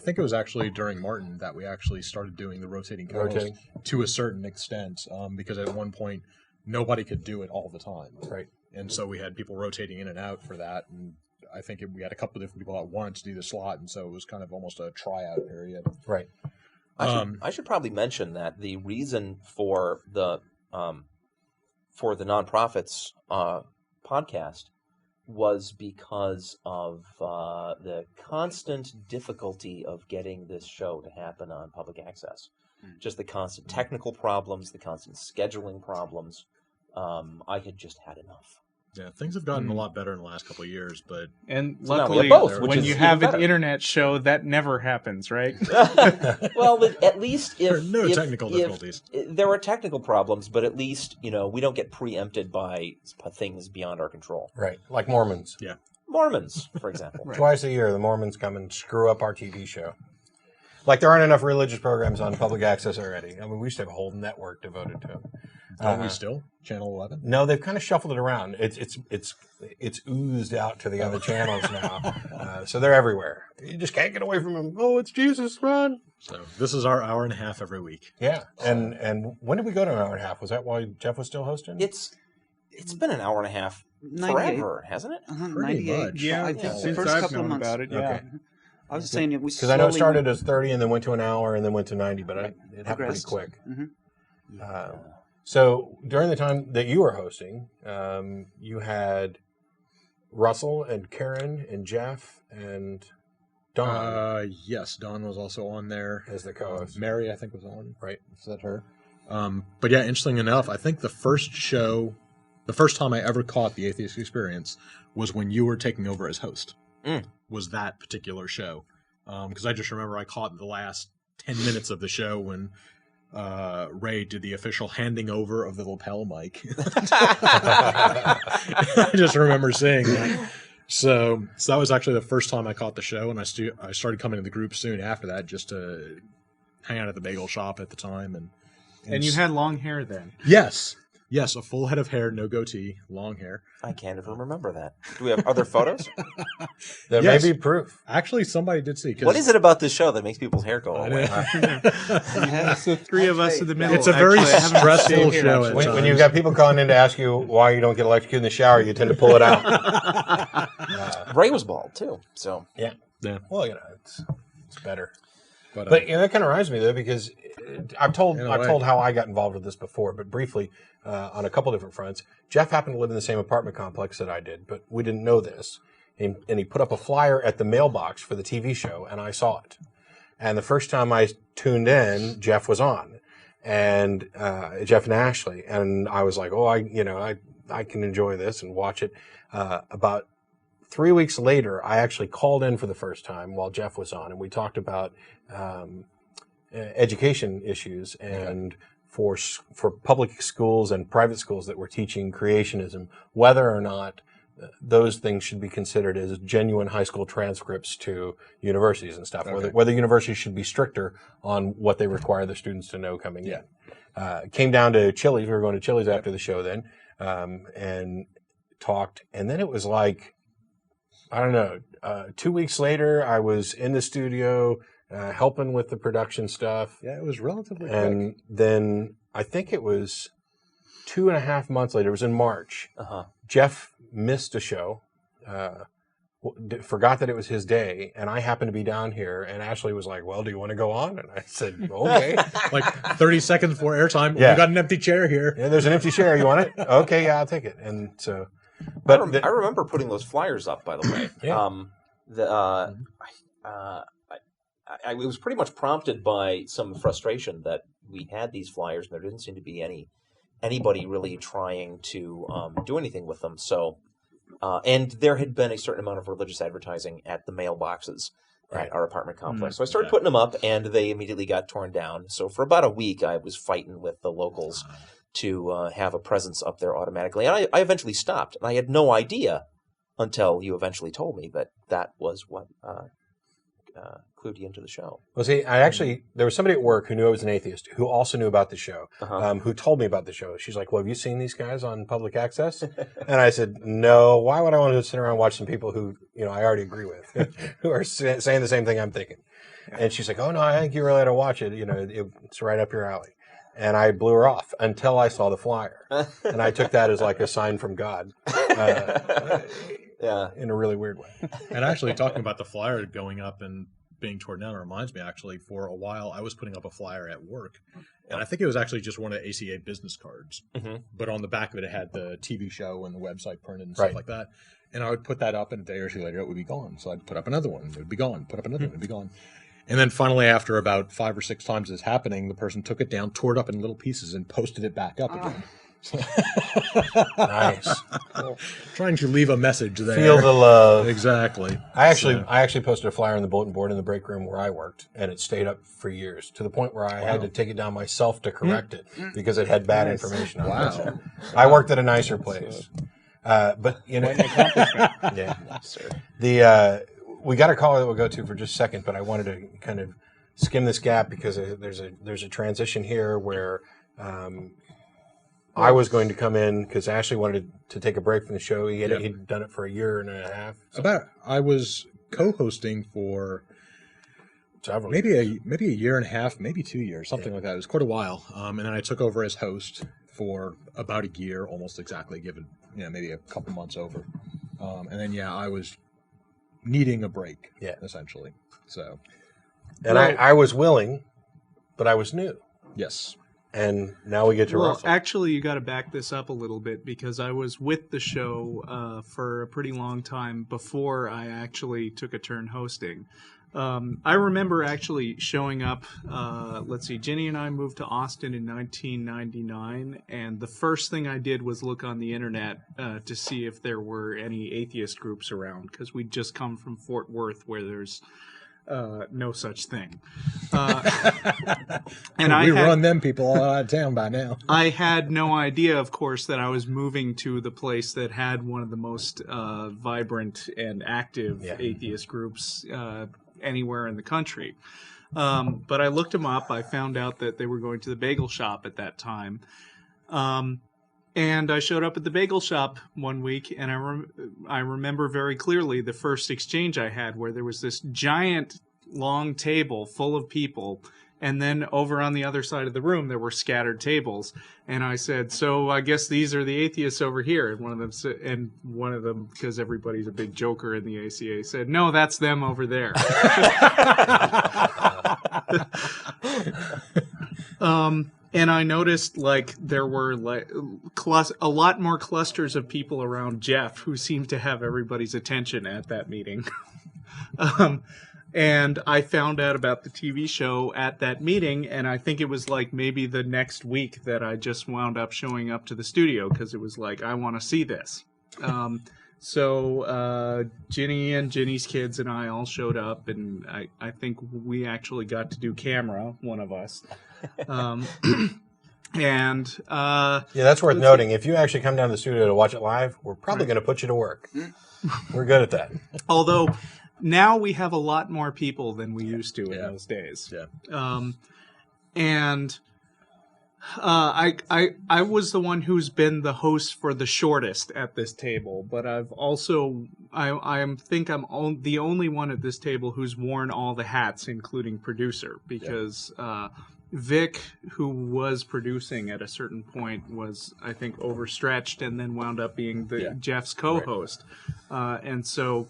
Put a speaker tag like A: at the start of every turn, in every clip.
A: think it was actually during Martin that we actually started doing the rotating co-host to a certain extent, because at one point nobody could do it all the time.
B: Right.
A: And so we had people rotating in and out for that, and I think we had a couple of different people that wanted to do the slot, and so it was kind of almost a tryout period.
B: Right.
C: I should probably mention that the reason for the nonprofits podcast was because of the constant difficulty of getting this show to happen on public access. Just the constant technical problems, the constant scheduling problems. I had just had enough.
A: Yeah, things have gotten a lot better in the last couple of years, but
C: so
D: luckily,
C: both,
D: when you have an internet show, that never happens, right?
C: Well, at least if
A: there are no technical difficulties.
C: There are technical problems, but at least we don't get preempted by things beyond our control.
B: Right, like Mormons.
A: Yeah,
C: Mormons, for example.
B: Right. Twice a year, the Mormons come and screw up our TV show. Like there aren't enough religious programs on public access already. I mean, we used to have a whole network devoted to them.
A: Don't we still? Channel 11?
B: No, they've kind of shuffled it around. It's oozed out to the other channels now. So they're everywhere. You just can't get away from them. Oh, it's Jesus, run.
A: So this is our hour and a half every week.
B: Yeah. And when did we go to an hour and a half? Was that while Jeff was still hosting?
C: It's been an hour and a half forever, hasn't it?
A: Pretty much.
D: Yeah,
E: I think
D: since
E: the first
D: I've
E: couple of
D: known
E: months.
D: about it, yeah.
B: Okay.
E: I was saying it was
B: because I know it started as 30 and then went to an hour and then went to 90, but it happened pretty quick.
E: Mm-hmm.
B: So during the time that you were hosting, you had Russell and Karen and Jeff and Don.
A: Yes, Don was also on there
B: as the co-host.
A: Mary, I think, was on.
B: Right.
A: Is that her? But yeah, interesting enough, I think the first time I ever caught the Atheist Experience was when you were taking over as host. Was that particular show. Because I just remember I caught the last 10 minutes of the show when Ray did the official handing over of the lapel mic. I just remember seeing that. So that was actually the first time I caught the show, and I started coming to the group soon after that just to hang out at the bagel shop at the time.
D: And you had long hair then.
A: Yes, a full head of hair, no goatee, long hair.
C: I can't even remember that. Do we have other photos?
B: There may be proof.
A: Actually, somebody did see.
C: What is it about this show that makes people's hair go away?
D: It's the three of us in the middle.
A: It's a very stressful show.
B: When you've got people calling in to ask you why you don't get electrocuted in the shower, you tend to pull it out.
C: Ray was bald too, so
B: yeah. Well, it's better. But that kind of reminds me though, because I've told how I got involved with this before, but briefly on a couple different fronts. Jeff happened to live in the same apartment complex that I did, but we didn't know this. And he put up a flyer at the mailbox for the TV show, and I saw it. And the first time I tuned in, Jeff was on, and Jeff and Ashley, and I was like, I can enjoy this and watch it. About 3 weeks later, I actually called in for the first time while Jeff was on, and we talked about education issues and for public schools and private schools that were teaching creationism, whether or not those things should be considered as genuine high school transcripts to universities and stuff, whether universities should be stricter on what they require their students to know coming in. Came down to Chili's. We were going to Chili's after the show then, and talked. And then it was like, I don't know, 2 weeks later, I was in the studio helping with the production stuff.
A: Yeah, it was relatively quick.
B: And then I think it was 2.5 months later, it was in March, Jeff missed a show, forgot that it was his day, and I happened to be down here, and Ashley was like, well, do you want to go on? And I said, okay.
A: Like 30 seconds before airtime,
B: Yeah.
A: we got an empty chair here.
B: Yeah, there's an empty chair. You want it? Okay, yeah, I'll take it. And so, but
C: I remember putting those flyers up, by the way. It was pretty much prompted by some frustration that we had these flyers, and there didn't seem to be anybody really trying to do anything with them. So, and there had been a certain amount of religious advertising at the mailboxes at our apartment complex. So I started putting them up, and they immediately got torn down. So for about a week, I was fighting with the locals to have a presence up there automatically. And I eventually stopped, and I had no idea until you eventually told me that was what clued you into the show.
B: Well, see, there was somebody at work who knew I was an atheist, who also knew about the show, who told me about the show. She's like, well, have you seen these guys on public access? And I said, no, why would I want to sit around and watch some people who, I already agree with, who are saying the same thing I'm thinking? And she's like, oh, no, I think you really ought to watch it. It's right up your alley. And I blew her off until I saw the flyer. And I took that as like a sign from God. In a really weird way.
A: And actually, talking about the flyer going up and being torn down reminds me, actually, for a while, I was putting up a flyer at work. And I think it was actually just one of the ACA business cards. Mm-hmm. But on the back of it, it had the TV show and the website printed and stuff like that. And I would put that up, and a day or two later, it would be gone. So I'd put up another one. It would be gone. Put up another one. It would be gone. And then finally, after about 5 or 6 times this happening, the person took it down, tore it up in little pieces, and posted it back up again.
B: Nice.
A: Trying to leave a message there.
B: Feel the love.
A: Exactly.
B: I actually posted a flyer on the bulletin board in the break room where I worked, and it stayed up for years, to the point where I had to take it down myself to correct it because it had bad information on it. So I worked at a nicer place. But yeah, sir. We got a caller that we'll go to for just a second, but I wanted to kind of skim this gap because there's a transition here where I was going to come in because Ashley wanted to take a break from the show. He'd done it for a year and a half.
A: I was co-hosting for maybe a year and a half, maybe 2 years, something like that. It was quite a while, and then I took over as host for about a year, almost exactly, given maybe a couple months over, and then I was needing a break, essentially. So,
B: and I was willing, but I was new.
A: Yes.
B: And now we get to Russell.
D: Actually, you got to back this up a little bit because I was with the show for a pretty long time before I actually took a turn hosting. I remember actually showing up. Let's see, Ginny and I moved to Austin in 1999, and the first thing I did was look on the internet to see if there were any atheist groups around because we'd just come from Fort Worth, where there's no such thing.
A: And we run them people all out of town by now.
D: I had no idea, of course, that I was moving to the place that had one of the most vibrant and active atheist groups anywhere in the country. But I looked them up. I found out that they were going to the bagel shop at that time. And I showed up at the bagel shop one week, and I remember very clearly the first exchange I had where there was this giant long table full of people, and then over on the other side of the room there were scattered tables. And I said, so I guess these are the atheists over here. And one of them, because everybody's a big joker in the ACA, said, no, that's them over there. And I noticed there were a lot more clusters of people around Jeff who seemed to have everybody's attention at that meeting. And I found out about the TV show at that meeting, and I think it was maybe the next week that I just wound up showing up to the studio because it was I want to see this. So Ginny and Ginny's kids and I all showed up, and I think we actually got to do camera, one of us. And
B: that's worth noting. If you actually come down to the studio to watch it live, we're probably going to put you to work. We're good at that.
D: Although now we have a lot more people than we used to in those days.
A: Yeah.
D: And I was the one who's been the host for the shortest at this table, but I've also I think I'm the only one at this table who's worn all the hats, including producer, because Vic, who was producing at a certain point, was I think overstretched and then wound up being Jeff's co-host, and so.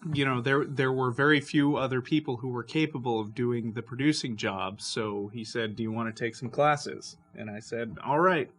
D: There were very few other people who were capable of doing the producing job. So he said, do you want to take some classes? And I said, all right.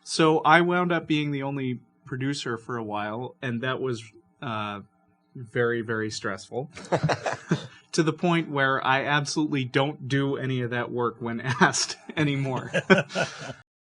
D: So I wound up being the only producer for a while, and that was very, very stressful. To the point where I absolutely don't do any of that work when asked anymore.